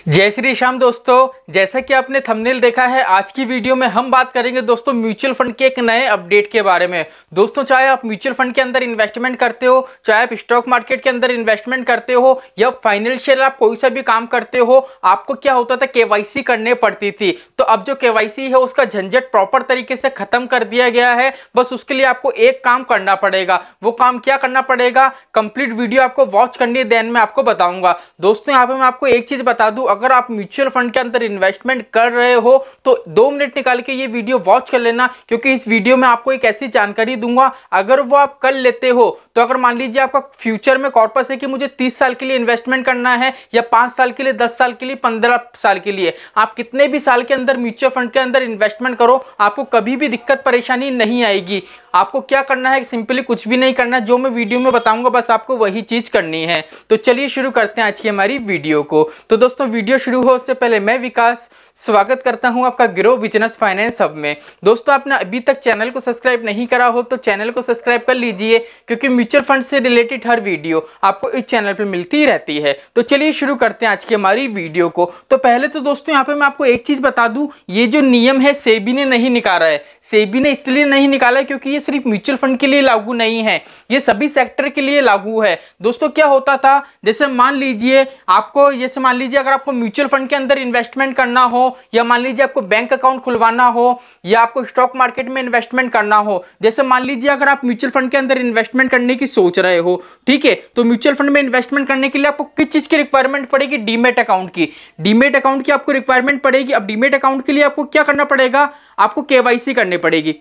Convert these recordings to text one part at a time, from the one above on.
जय श्री श्याम दोस्तों, जैसा कि आपने थंबनेल देखा है, आज की वीडियो में हम बात करेंगे दोस्तों म्यूचुअल फंड के एक नए अपडेट के बारे में। दोस्तों, चाहे आप म्यूचुअल फंड के अंदर इन्वेस्टमेंट करते हो, चाहे आप स्टॉक मार्केट के अंदर इन्वेस्टमेंट करते हो या फाइनेंशियल आप कोई सा भी काम करते हो, आपको क्या होता था, केवाईसी करने पड़ती थी। तो अब जो केवाईसी है उसका झंझट प्रॉपर तरीके से खत्म कर दिया गया है। बस उसके लिए आपको एक काम करना पड़ेगा। वो काम क्या करना पड़ेगा, कंप्लीट वीडियो आपको वॉच करनी है, देन मैं आपको बताऊंगा। दोस्तों, यहाँ पे मैं आपको एक चीज बता दूं, अगर आप म्यूचुअल फंड के अंदर इन्वेस्टमेंट कर रहे हो तो 2 मिनट निकाल के ये वीडियो वॉच कर लेना, क्योंकि इस वीडियो में आपको एक ऐसी जानकारी दूंगा, अगर वो आप कर लेते हो तो अगर मान लीजिए आपका फ्यूचर में कॉर्पस है कि मुझे 30 साल के लिए इन्वेस्टमेंट करना है या 5 साल के लिए, 10 साल के लिए, 15 साल के लिए, आप कितने भी साल के अंदर म्यूचुअल फंड के अंदर इन्वेस्टमेंट करो, आपको कभी भी दिक्कत परेशानी नहीं आएगी। आपको क्या करना है, सिंपली कुछ भी नहीं करना, जो मैं वीडियो में बताऊंगा बस आपको वही चीज करनी है। तो चलिए शुरू करते हैं आज की हमारी वीडियो को। तो दोस्तों, वीडियो शुरू हो उससे पहले मैं विकास स्वागत करता हूं आपका ग्रो बिजनेस फाइनेंस हब में। दोस्तों, आपने अभी तक चैनल को सब्सक्राइब नहीं करा हो तो चैनल को सब्सक्राइब कर लीजिए, क्योंकि म्यूचुअल फंड से रिलेटेड हर वीडियो आपको इस चैनल पर मिलती रहती है। तो चलिए शुरू करते हैं आज की हमारी वीडियो को। तो पहले तो दोस्तों यहाँ पे मैं आपको एक चीज बता दूं, ये जो नियम है सेबी ने नहीं निकाला है। सेबी ने इसलिए नहीं निकाला है क्योंकि ये सिर्फ म्यूचुअल फंड के लिए लागू नहीं है, ये सभी सेक्टर के लिए लागू है। दोस्तों, क्या होता था, जैसे मान लीजिए अगर आपको म्यूचुअल फंड के अंदर इन्वेस्टमेंट करना हो, या मान लीजिए आपको बैंक अकाउंट खुलवाना हो, या आपको स्टॉक मार्केट में इन्वेस्टमेंट करना हो। जैसे मान लीजिए अगर आप म्यूचुअल फंड के अंदर इन्वेस्टमेंट करने की सोच रहे हो, ठीक है, तो म्यूचुअल फंड में इन्वेस्टमेंट करने के लिए आपको किस चीज की रिक्वायरमेंट पड़ेगी, डीमेट अकाउंट की। डीमेट अकाउंट की आपको रिक्वायरमेंट पड़ेगी। अब डीमेट अकाउंट के लिए आपको क्या करना पड़ेगा, आपको केवाईसी करनी पड़ेगी।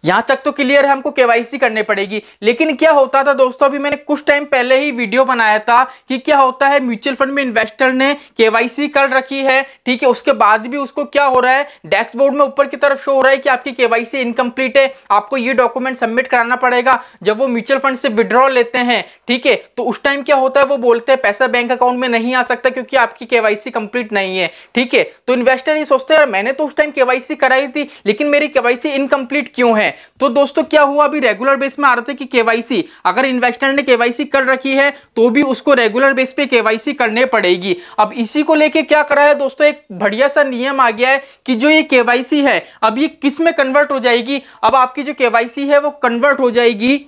यहां तक तो क्लियर है, हमको केवाईसी करनी पड़ेगी। लेकिन क्या होता था दोस्तों, अभी मैंने कुछ टाइम पहले ही वीडियो बनाया था कि क्या होता है, म्यूचुअल फंड में इन्वेस्टर ने केवाईसी कर रखी है, ठीक है, उसके बाद भी उसको क्या हो रहा है, डैशबोर्ड में ऊपर की तरफ शो हो रहा है कि आपकी केवाईसी इनकम्प्लीट है, आपको ये डॉक्यूमेंट सबमिट कराना पड़ेगा। जब वो म्यूचुअल फंड से विड्रॉ लेते हैं, ठीक है, तो उस टाइम क्या होता है, वो बोलते हैं पैसा बैंक अकाउंट में नहीं आ सकता क्योंकि आपकी केवाईसी कंप्लीट नहीं है, ठीक है। तो इन्वेस्टर ये सोचते हैं, मैंने तो उस टाइम केवाईसी कराई थी लेकिन मेरी केवाईसी इनकम्प्लीट क्यों है। तो दोस्तों, क्या हुआ, अभी रेगुलर बेस में आ रहा था कि केवाईसी, अगर इन्वेस्टर ने केवाईसी कर रखी है तो भी उसको रेगुलर बेस पे केवाईसी करने पड़ेगी। अब इसी को लेके क्या करा है दोस्तों, एक बढ़िया सा नियम आ गया है कि जो ये केवाईसी है अब ये किस में कन्वर्ट हो जाएगी। अब आपकी जो केवाईसी है वो कन्वर्ट हो जाएगी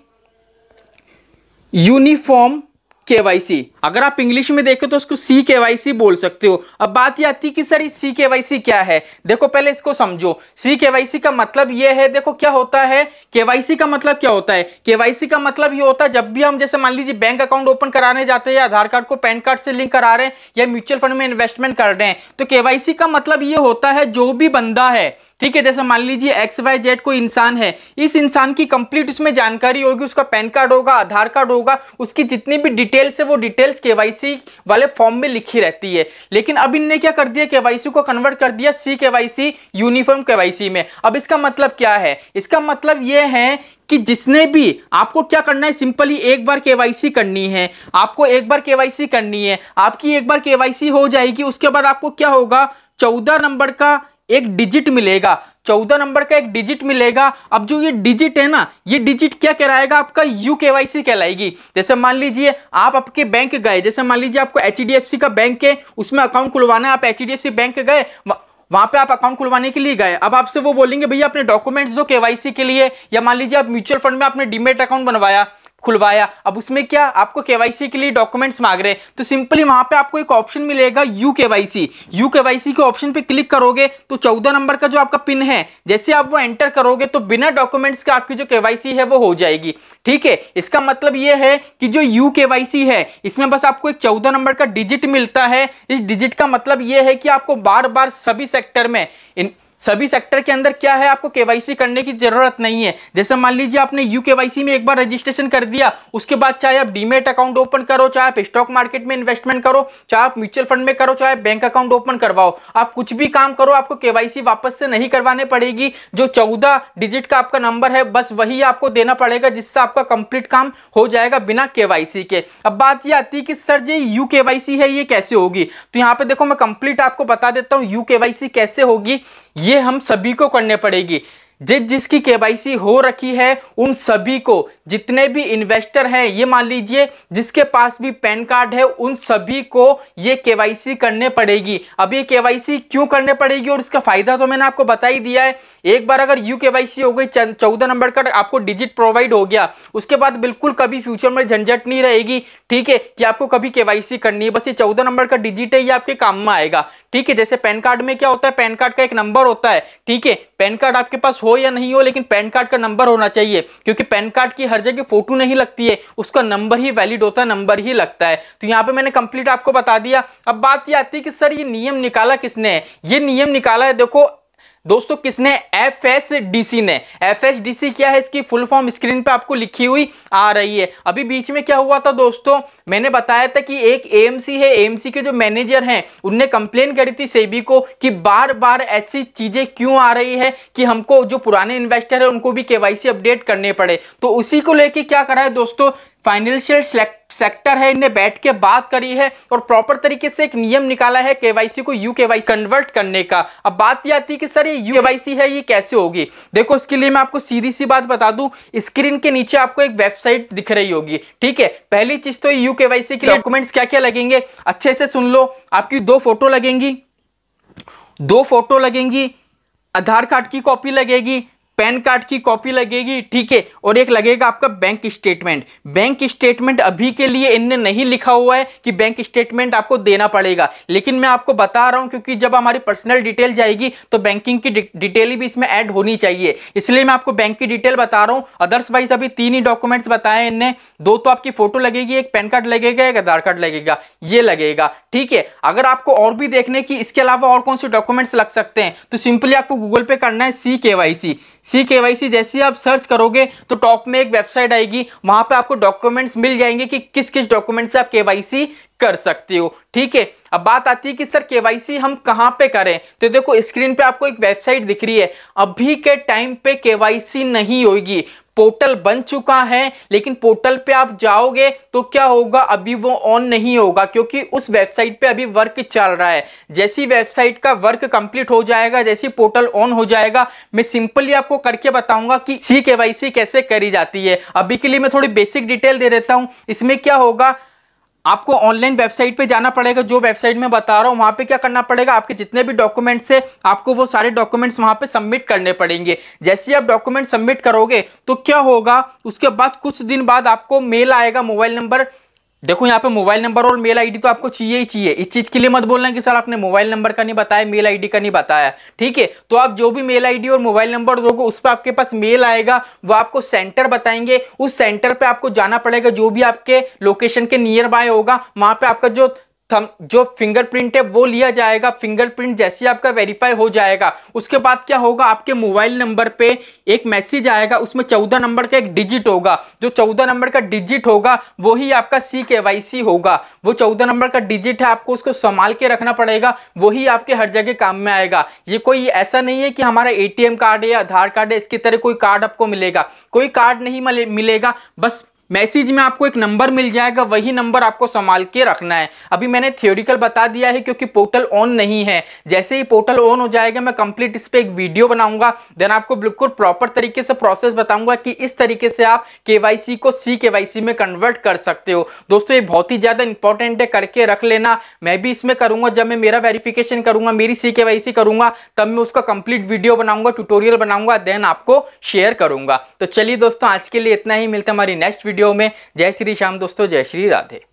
यूनिफॉर्म केवाईसी। अगर आप इंग्लिश में देखें तो उसको सी केवाईसी बोल सकते हो। अब बात ये आती है कि सर इस सी केवाईसी क्या है। देखो, पहले इसको समझो। सी केवाईसी का मतलब ये है, देखो क्या होता है, केवाईसी का मतलब क्या होता है, केवाईसी का मतलब ये होता है जब भी हम जैसे मान लीजिए बैंक अकाउंट ओपन कराने जाते हैं, या आधार कार्ड को पैन कार्ड से लिंक करा रहे हैं, या म्यूचुअल फंड में इन्वेस्टमेंट कर रहे हैं, तो केवाईसी का मतलब ये होता है जो भी बंदा है, ठीक है, जैसे मान लीजिए XYZ कोई इंसान है, इस इंसान की कंप्लीट उसमें जानकारी होगी, उसका पैन कार्ड होगा, आधार कार्ड होगा, उसकी जितनी भी डिटेल्स है वो डिटेल्स केवाईसी वाले फॉर्म में लिखी रहती है। लेकिन अब इनने क्या कर दिया, केवाईसी को कन्वर्ट कर दिया सी केवाईसी यूनिफॉर्म केवाईसी में। अब इसका मतलब क्या है, इसका मतलब यह है कि जिसने भी, आपको क्या करना है, सिंपली एक बार केवाईसी करनी है, आपको एक बार केवाईसी करनी है। आपकी एक बार केवाईसी हो जाएगी, उसके बाद आपको क्या होगा, 14 नंबर का एक डिजिट मिलेगा, 14 नंबर का एक डिजिट मिलेगा। अब जो ये डिजिट है ना, ये डिजिट क्या कहलाएगा, आपका यू केवाईसी कहलाएगी। जैसे मान लीजिए आप आपके बैंक गए, जैसे मान लीजिए आपको HDFC का बैंक है, उसमें अकाउंट खुलवाना है, आप HDFC बैंक गए, वहां पे आप अकाउंट खुलवाने के लिए गए। अब आपसे वो बोलेंगे भैया अपने डॉक्यूमेंट्स जो केवाईसी के लिए, या मान लीजिए आप म्यूचुअल फंड में आपने डीमेट अकाउंट खुलवाया, अब उसमें क्या आपको केवाईसी के लिए डॉक्यूमेंट्स मांग रहे हैं, तो सिंपली वहां पे आपको एक ऑप्शन मिलेगा यू केवाईसी। यू केवाईसी के ऑप्शन पे क्लिक करोगे तो 14 नंबर का जो आपका पिन है, जैसे आप वो एंटर करोगे तो बिना डॉक्यूमेंट्स के आपकी जो केवाईसी है वो हो जाएगी, ठीक है। इसका मतलब ये है कि जो यू केवाईसी है इसमें बस आपको एक 14 नंबर का डिजिट मिलता है। इस डिजिट का मतलब ये है कि आपको बार बार सभी सेक्टर के अंदर क्या है, आपको केवाईसी करने की जरूरत नहीं है। जैसे मान लीजिए आपने यू केवाईसी में एक बार रजिस्ट्रेशन कर दिया, उसके बाद चाहे आप डीमेट अकाउंट ओपन करो, चाहे आप स्टॉक मार्केट में इन्वेस्टमेंट करो, चाहे आप म्यूचुअल फंड में करो, चाहे बैंक अकाउंट ओपन करवाओ, आप कुछ भी काम करो, आपको केवाईसी वापस से नहीं करवाने पड़ेगी। जो 14 डिजिट का आपका नंबर है बस वही आपको देना पड़ेगा, जिससे आपका कंप्लीट काम हो जाएगा बिना केवाईसी के। अब बात ये आती है कि सर जी यू केवाईसी है ये कैसे होगी, तो यहाँ पे देखो मैं कंप्लीट आपको बता देता हूँ यू केवाईसी कैसे होगी। ये हम सभी को करने पड़ेगी। जिसकी केवाईसी हो रखी है उन सभी को, जितने भी इन्वेस्टर हैं, ये मान लीजिए जिसके पास भी पैन कार्ड है, उन सभी को ये केवाईसी करने पड़ेगी। अब ये केवाईसी क्यों करने पड़ेगी और इसका फायदा तो मैंने आपको बता ही दिया है। एक बार अगर यू केवाईसी हो गई, 14 नंबर का आपको डिजिट प्रोवाइड हो गया, उसके बाद बिल्कुल कभी फ्यूचर में झंझट नहीं रहेगी, ठीक है, कि आपको कभी केवाईसी करनी है। बस ये 14 नंबर का डिजिट है, ये आपके काम में आएगा, ठीक है। जैसे पैन कार्ड में क्या होता है, पैन कार्ड का एक नंबर होता है, ठीक है, पैन कार्ड आपके पास हो या नहीं हो, लेकिन पैन कार्ड का नंबर होना चाहिए, क्योंकि पैन कार्ड की हर जगह फोटो नहीं लगती है, उसका नंबर ही वैलिड होता है, नंबर ही लगता है। तो यहाँ पे मैंने कंप्लीट आपको बता दिया। अब बात ये आती है कि सर ये नियम निकाला किसने है? ये नियम निकाला है, देखो दोस्तों, किसने? FSDC ने। FSDC क्या है, इसकी फुल फॉर्म स्क्रीन पे आपको लिखी हुई आ रही है। अभी बीच में क्या हुआ था दोस्तों, मैंने बताया था कि एक AMC है, AMC के जो मैनेजर हैं उनने कंप्लेन करी थी सेबी को कि बार बार ऐसी चीजें क्यों आ रही है कि हमको जो पुराने इन्वेस्टर है उनको भी केवाईसी अपडेट करने पड़े। तो उसी को लेके क्या करा है दोस्तों, फाइनेंशियल सेक्टर है, इन्हें बैठ के बात करी है और प्रॉपर तरीके से एक नियम निकाला है केवाईसी को यू केवाईसी कन्वर्ट करने का। अब बात ये आती है कि सर ये यू केवाईसी है, ये कैसे होगी? देखो, इसके लिए मैं आपको सीधी सी बात बता दूं, स्क्रीन के नीचे आपको एक वेबसाइट दिख रही होगी, ठीक है। पहली चीज तो यू केवाईसी के लिए डॉक्यूमेंट्स क्या क्या लगेंगे, अच्छे से सुन लो। आपकी 2 फोटो लगेंगी, 2 फोटो लगेंगी, आधार कार्ड की कॉपी लगेगी, पैन कार्ड की कॉपी लगेगी, ठीक है, और एक लगेगा आपका बैंक स्टेटमेंट। बैंक स्टेटमेंट अभी के लिए इनने नहीं लिखा हुआ है कि बैंक स्टेटमेंट आपको देना पड़ेगा, लेकिन मैं आपको बता रहा हूं क्योंकि जब हमारी पर्सनल डिटेल जाएगी तो बैंकिंग की डिटेल भी इसमें ऐड होनी चाहिए, इसलिए मैं आपको बैंक की डिटेल बता रहा हूं। अदर्सवाइज अभी 3 ही डॉक्यूमेंट्स बताए इनने, 2 तो आपकी फोटो लगेगी, एक पैन कार्ड लगेगा, एक आधार कार्ड लगेगा, ये लगेगा, ठीक है। अगर आपको और भी देखने की इसके अलावा और कौन से डॉक्यूमेंट्स लग सकते हैं तो सिंपली आपको गूगल पे करना है सी केवाईसी। जैसे आप सर्च करोगे तो टॉप में एक वेबसाइट आएगी, वहां पे आपको डॉक्यूमेंट्स मिल जाएंगे कि किस किस डॉक्यूमेंट से आप केवाईसी कर सकते हो, ठीक है। अब बात आती है कि सर केवाईसी हम कहां पे करें, तो देखो स्क्रीन पे आपको एक वेबसाइट दिख रही है। अभी के टाइम पे केवाईसी नहीं होगी, पोर्टल बन चुका है, लेकिन पोर्टल पे आप जाओगे तो क्या होगा, अभी वो ऑन नहीं होगा क्योंकि उस वेबसाइट पे अभी वर्क चल रहा है। जैसी वेबसाइट का वर्क कंप्लीट हो जाएगा, जैसी पोर्टल ऑन हो जाएगा, मैं सिंपली आपको करके बताऊंगा कि सी केवाईसी कैसे करी जाती है। अभी के लिए मैं थोड़ी बेसिक डिटेल दे देता हूं। इसमें क्या होगा, आपको ऑनलाइन वेबसाइट पे जाना पड़ेगा, जो वेबसाइट में बता रहा हूं। वहां पे क्या करना पड़ेगा, आपके जितने भी डॉक्यूमेंट्स है आपको वो सारे डॉक्यूमेंट्स वहां पे सबमिट करने पड़ेंगे। जैसे ही आप डॉक्यूमेंट सबमिट करोगे तो क्या होगा, उसके बाद कुछ दिन बाद आपको मेल आएगा, मोबाइल नंबर, देखो यहाँ पे मोबाइल नंबर और मेल आईडी तो आपको चाहिए ही चाहिए। इस चीज के लिए मत बोलना कि सर आपने मोबाइल नंबर का नहीं बताया, मेल आईडी का नहीं बताया, ठीक है। तो आप जो भी मेल आईडी और मोबाइल नंबर दोगे उस पर आपके पास मेल आएगा, वो आपको सेंटर बताएंगे, उस सेंटर पे आपको जाना पड़ेगा, जो भी आपके लोकेशन के नियर बाय होगा, वहां पे आपका जो फिंगरप्रिंट है वो लिया जाएगा। फिंगरप्रिंट जैसे आपका वेरीफाई हो जाएगा, उसके बाद क्या होगा, आपके मोबाइल नंबर पे एक मैसेज आएगा, उसमें 14 नंबर का एक डिजिट होगा। जो 14 नंबर का डिजिट होगा वही आपका सी केवाईसी होगा। वो 14 नंबर का डिजिट है, आपको उसको संभाल के रखना पड़ेगा, वही आपके हर जगह काम में आएगा। ये कोई ऐसा नहीं है कि हमारा ATM कार्ड है या आधार कार्ड है, इसकी तरह कोई कार्ड आपको मिलेगा, कोई कार्ड नहीं मिलेगा। बस मैसेज में आपको एक नंबर मिल जाएगा, वही नंबर आपको संभाल के रखना है। अभी मैंने थ्योरिकल बता दिया है क्योंकि पोर्टल ऑन नहीं है। जैसे ही पोर्टल ऑन हो जाएगा मैं कंप्लीट इस पे एक वीडियो बनाऊंगा, देन आपको बिल्कुल प्रॉपर तरीके से प्रोसेस बताऊंगा कि इस तरीके से आप केवाईसी को सी केवाईसी में कन्वर्ट कर सकते हो। दोस्तों ये बहुत ही ज्यादा इंपॉर्टेंट है, करके रख लेना। मैं भी इसमें करूंगा, जब मैं मेरा वेरिफिकेशन करूंगा, मेरी सी केवाईसी करूंगा, तब मैं उसका कंप्लीट वीडियो बनाऊंगा, ट्यूटोरियल बनाऊंगा, देन आपको शेयर करूंगा। तो चलिए दोस्तों आज के लिए इतना ही, मिलते हैं हमारी नेक्स्ट वीडियो में। जय श्री श्याम दोस्तों, जय श्री राधे।